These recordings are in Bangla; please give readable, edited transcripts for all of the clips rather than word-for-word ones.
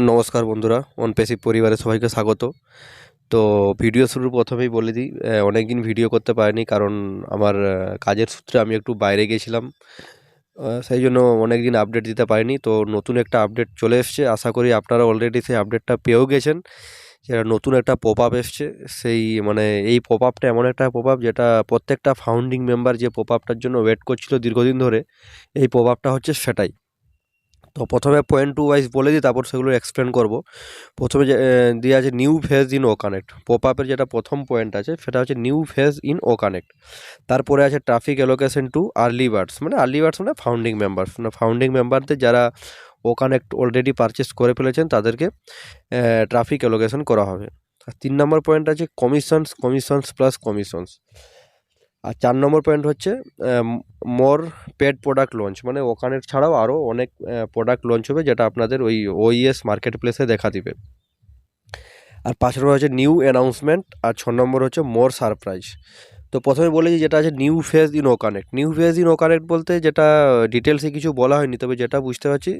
নমস্কার বন্ধুরা, অনপেসিভ পরিবারে সবাইকে স্বাগত। তো ভিডিও শুরুর প্রথমেই বলে দিই, অনেক দিন ভিডিও করতে পারিনি কারণ আমার কাজের সূত্রে আমি একটু বাইরে গেছিলাম। সেই জন্য অনেক দিন আপডেট দিতে পারিনি। তো নতুন একটা আপডেট চলে এসছে, আশা করি আপনারা অলরেডি সেই আপডেটটা পেয়েও গেছেন। যেটা নতুন একটা পপ আপ এসছে, সেই মানে এই পপ আপটা এমন একটা পপ আপ যেটা প্রত্যেকটা ফাউন্ডিং মেম্বার যে পপ আপটার জন্য ওয়েট করছিল দীর্ঘদিন ধরে, এই পপ আপটা হচ্ছে সেটাই। তো প্রথমে পয়েন্ট টু ওয়াইজ বলে দিই, তারপর সেগুলো এক্সপ্লেন করব। প্রথমে যে দেওয়া আছে নিউ ফেজ ইন ও কানেক্ট, পপ আপের যেটা প্রথম পয়েন্ট আছে সেটা হচ্ছে নিউ ফেজ ইন ও কানেক্ট। তারপরে আছে traffic allocation to early birds, মানে আর্লি বার্ডস মানে ফাউন্ডিং মেম্বার্স, মানে ফাউন্ডিং মেম্বারদের যারা ও কানেক্ট অলরেডি পারচেস করে ফেলেছেন তাদেরকে ট্রাফিক অ্যালোকেশন করা হবে। আর 3 নম্বর পয়েন্ট আছে কমিশনস প্লাস কমিশনস। আর 4 নম্বর পয়েন্ট হচ্ছে মোর পেড প্রোডাক্ট লঞ্চ, মানে ওখানে ছাড়াও আরও অনেক প্রোডাক্ট লঞ্চ হবে যেটা আপনাদের ওই ওইএস মার্কেট প্লেসে দেখা দিবে। আর 5 নম্বর হচ্ছে নিউ অ্যানাউন্সমেন্ট, আর 6 নম্বর হচ্ছে মোর সারপ্রাইজ। তো প্রথমে বলেছি যেটা আছে নিউ ফেজ ইন ও কানেক্ট। নিউ ফেজ ইন ও কানেক্ট বলতে যেটা ডিটেলসে কিছু বলা হয়নি, তবে যেটা বুঝতে পারছি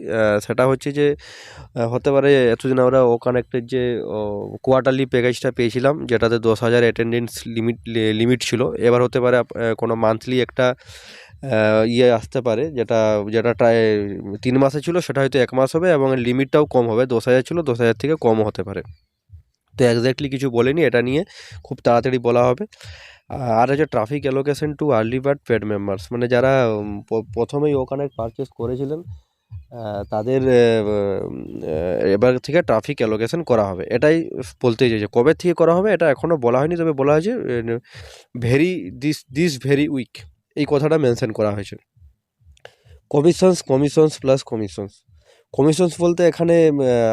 সেটা হচ্ছে যে হতে পারে এতদিন আমরা ও কানেক্টের যে কোয়ার্টারলি প্যাকেজটা পেয়েছিলাম যেটাতে 10,000 অ্যাটেন্ডেন্স লিমিট ছিল, এবার হতে পারে কোনো মান্থলি একটা ইয়ে আসতে পারে যেটা যেটা প্রায় 3 মাসে ছিল সেটা হয়তো 1 মাস হবে, এবং লিমিটটাও কম হবে, 10,000 ছিল 10,000 থেকে কমও হতে পারে। তো এক্স্যাক্টলি কিছু বলেনি, এটা নিয়ে খুব তাড়াতাড়ি বলা হবে। আর হচ্ছে traffic allocation to early bird paid members, মানে যারা প্রথমেই ওখানে পারচেস করেছিলেন তাদের এবার থেকে ট্রাফিক অ্যালোকেশন করা হবে, এটাই বলতে চাইছে। কবে থেকে করা হবে এটা এখনও বলা হয়নি, তবে বলা হয়েছে দিস ভেরি উইক, এই কথাটা মেনশন করা হয়েছে। কমিশনস প্লাস কমিশনস বলতে এখানে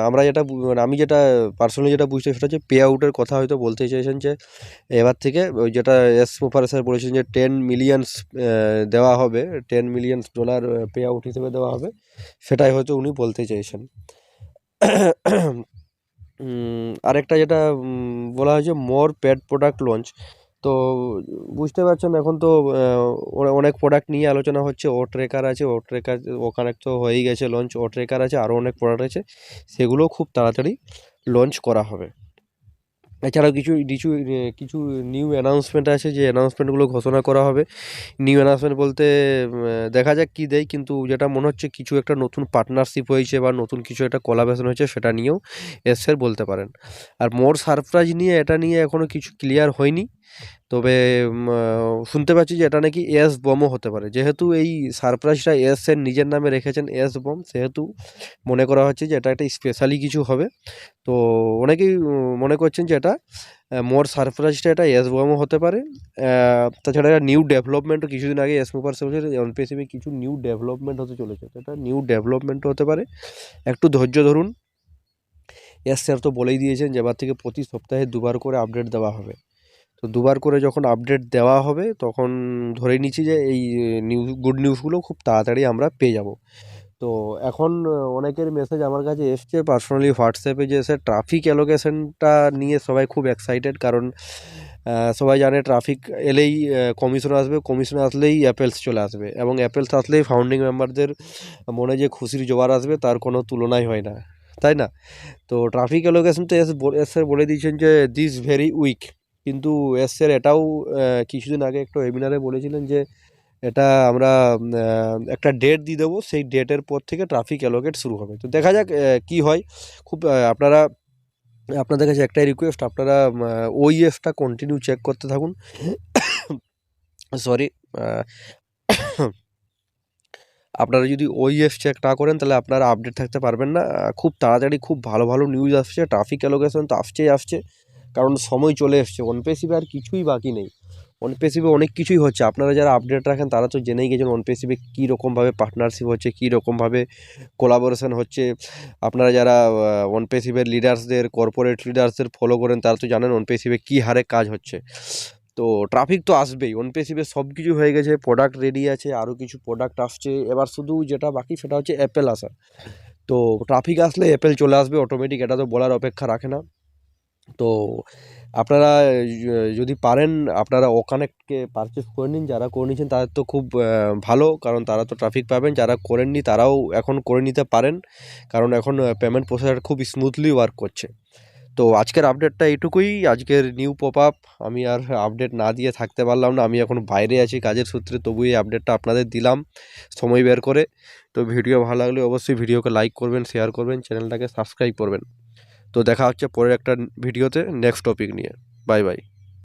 আমরা যেটা মানে আমি যেটা পার্সোনালি যেটা বুঝতে সেটা হচ্ছে পে আউটের কথা হয়তো বলতে চাইছেন, যে এবার থেকে ওই যেটা এস মুফার স্যার বলেছেন যে 10 মিলিয়নস দেওয়া হবে, $10 মিলিয়ন পে আউট হিসেবে দেওয়া হবে, সেটাই হয়তো উনি বলতে চাইছেন। আরেকটা যেটা বলা হয়েছে মোর পেড প্রোডাক্ট লঞ্চ। তো বুঝতে পারছেন এখন তো অনেক প্রোডাক্ট নিয়ে আলোচনা হচ্ছে। ও ট্রেকার আছে, ও ট্রেকার ওখানে তো হয়েই গেছে লঞ্চ। ও ট্রেকার আছে, আরও অনেক প্রোডাক্ট আছে, সেগুলোও খুব তাড়াতাড়ি লঞ্চ করা হবে। এছাড়াও কিছু কিছু কিছু নিউ অ্যানাউন্সমেন্ট আছে, যে অ্যানাউন্সমেন্টগুলো ঘোষণা করা হবে। নিউ অ্যানাউন্সমেন্ট বলতে দেখা যাক কী দেয়, কিন্তু যেটা মনে হচ্ছে কিছু একটা নতুন পার্টনারশিপ হয়েছে বা নতুন কিছু একটা কোলাবোরেশন হয়েছে, সেটা নিয়েও এসের বলতে পারেন। আর মোর সারপ্রাইজ নিয়ে এটা নিয়ে এখনও কিছু ক্লিয়ার হয়নি, তবে শুনতে পাচ্ছি যে এটা নাকি এস বমও হতে পারে। যেহেতু এই সারপ্রাইজটা এসের নিজের নামে রেখেছেন এস বম, সেহেতু মনে করা হচ্ছে যে এটা একটা স্পেশালি কিছু হবে। তো অনেকেই মনে করছেন যে এটা মোর সারপ্রাইজটা এটা এস বমও হতে পারে। তাছাড়া একটা নিউ ডেভেলপমেন্টও কিছুদিন আগে এস মুপার অনপেসিভে কিছু নিউ ডেভেলপমেন্ট হতে চলেছে, তো এটা নিউ ডেভেলপমেন্টও হতে পারে। একটু ধৈর্য ধরুন। এস স্যার তো বলেই দিয়েছেন যে এবার থেকে প্রতি সপ্তাহে 2বার করে আপডেট দেওয়া হবে। তো 2বার করে যখন আপডেট দেওয়া হবে তখন ধরে নিচ্ছি যে এই গুড নিউজগুলো খুব তাড়াতাড়ি আমরা পেয়ে যাব। তো এখন অনেকের মেসেজ আমার কাছে এসছে পার্সোনালি হোয়াটসঅ্যাপে, যে স্যার ট্রাফিক অ্যালোকেশনটা নিয়ে সবাই খুব এক্সাইটেড, কারণ সবাই জানে ট্রাফিক এলেই কমিশন আসবে, কমিশন আসলেই অ্যাপেলস চলে আসবে, এবং অ্যাপেলস আসলেই ফাউন্ডিং মেম্বারদের মনে যে খুশির জোয়ার আসবে তার কোনো তুলনাই হয় না, তাই না? তো ট্রাফিক অ্যালোকেশন তো এস স্যার বলে দিয়েছেন যে দিস ভেরি উইক, কিন্তু এস স্যার এটাও কিছুদিন আগে একটা ওয়েবিনারে বলেছিলেন যে এটা আমরা একটা ডেট দিয়ে দেবো, সেই ডেটের পর থেকে ট্রাফিক অ্যালোকেট শুরু হবে। তো দেখা যাক কী হয়। খুব আপনাদের কাছে একটাই রিকোয়েস্ট, আপনারা ওইএসটা কন্টিনিউ চেক করতে থাকুন। সরি, আপনারা যদি ওইএস চেক না করেন তাহলে আপনারা আপডেট থাকতে পারবেন না। খুব তাড়াতাড়ি খুব ভালো ভালো নিউজ আসছে, ট্রাফিক অ্যালোকেশন তো আসছে, কারণ সময় চলে এসছে। অনপেসিভে আর কিছুই বাকি নেই, অনপেসিভে অনেক কিছুই হচ্ছে। আপনারা যারা আপডেট রাখেন তারা তো জেনেই গেছেন অনপেসিভে কী রকমভাবে পার্টনারশিপ হচ্ছে, কী রকমভাবে কোলাবোরেশন হচ্ছে। আপনারা যারা অনপেসিভের লিডার্সদের, কর্পোরেট লিডার্সদের ফলো করেন তারা তো জানেন অনপেসিভে কী হারে কাজ হচ্ছে। তো ট্রাফিক তো আসবেই, অনপেসিভে সব কিছু হয়ে গেছে, প্রোডাক্ট রেডি আছে, আরও কিছু প্রোডাক্ট আসছে। এবার শুধু যেটা বাকি সেটা হচ্ছে অ্যাপেল আসা। তো ট্রাফিক আসলে অ্যাপেল চলে আসবে অটোমেটিক, এটা তো বলার অপেক্ষা রাখে না। তো আপনারা যদি পারেন আপনারা ওকানেক্টকে পারচেস করে নিন। যারা করে নিয়েছেন তাদের তো খুব ভালো, কারণ তারা তো ট্রাফিক পাবেন। যারা করেননি তারাও এখন করে নিতে পারেন, কারণ এখন পেমেন্ট প্রসেসর খুব স্মুথলি ওয়ার্ক করছে। তো আজকের আপডেটটা এইটুকুই। আজকের নিউ পপ আপ আমি আর আপডেট না দিয়ে থাকতে পারলাম না, আমি এখন বাইরে আছি কাজের সূত্রে, তবু এই আপডেটটা আপনাদের দিলাম সময় বের করে। তো ভিডিও ভালো লাগলে অবশ্যই ভিডিওকে লাইক করবেন, শেয়ার করবেন, চ্যানেলটাকে সাবস্ক্রাইব করবেন। তো দেখা হচ্ছে পরের একটা ভিডিওতে নেক্সট টপিক নিয়ে। Bye bye.